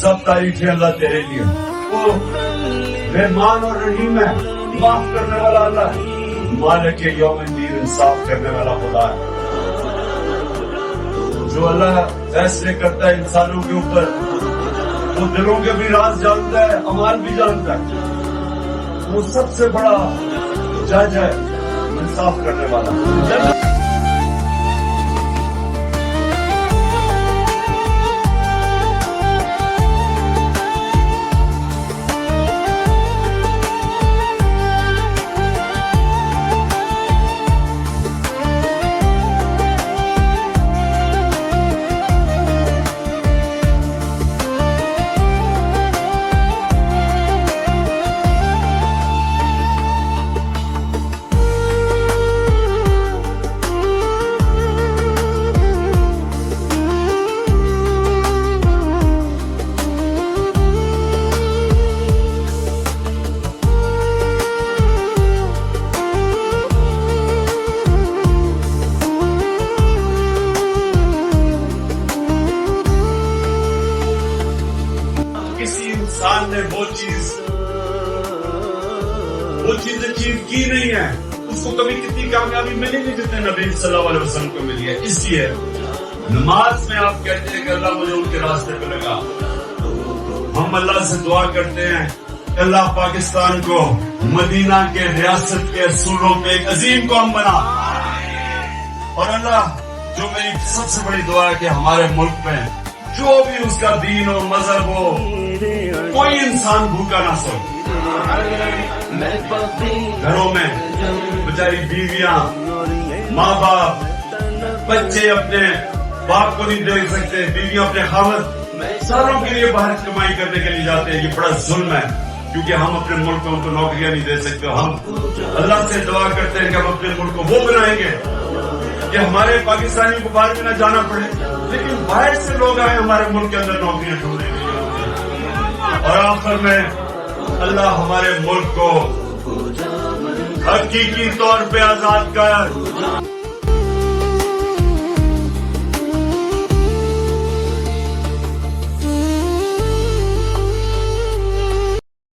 सब तारीफें अल्लाह तेरे लिए। वो रहमान और रहीम है, माफ करने वाला अल्लाह है, मालिक के यौम-ए-दीन इंसाफ करने वाला खुदा है। जो अल्लाह फैसले करता है इंसानों के ऊपर, वो दिलों के भी राज जानता है, अमाल भी जानता है। वो सबसे बड़ा जज है, इंसाफ करने वाला। किसी इंसान ने वो चीज अचीव की नहीं है, उसको कभी कितनी कामयाबी मिली नहीं जितने नबी सल्लल्लाहु अलैहि वसल्लम को मिली है। इसलिए नमाज में आप कहते हैं कि अल्लाह मुझे उनके रास्ते पे लगा। हम अल्लाह से दुआ करते हैं कि अल्लाह पाकिस्तान को मदीना के रियासत के असूलों पे एक अजीम कौम बना। और अल्लाह, जो मेरी सबसे बड़ी दुआ है कि हमारे मुल्क में जो भी उसका दीन और मजहब हो, कोई इंसान भूखा ना सो। घरों में बेचारी बीवियां, माँ बाप, बच्चे अपने बाप को नहीं देख सकते, बीवियां अपने खावत सालों के लिए बाहर कमाई करने के लिए जाते हैं। ये बड़ा जुल्म है, क्योंकि हम अपने मुल्क में उनको नौकरियां नहीं दे सकते। हम अल्लाह से दुआ करते हैं कि हम अपने मुल्क को वो बनाएंगे कि हमारे पाकिस्तानियों को बाहर में न जाना पड़े, लेकिन बाहर से लोग आए हमारे मुल्क के अंदर नौकरियां ढूंढने के लिए। और आखिर में अल्लाह हमारे मुल्क को हकीकी तौर पे आजाद कर।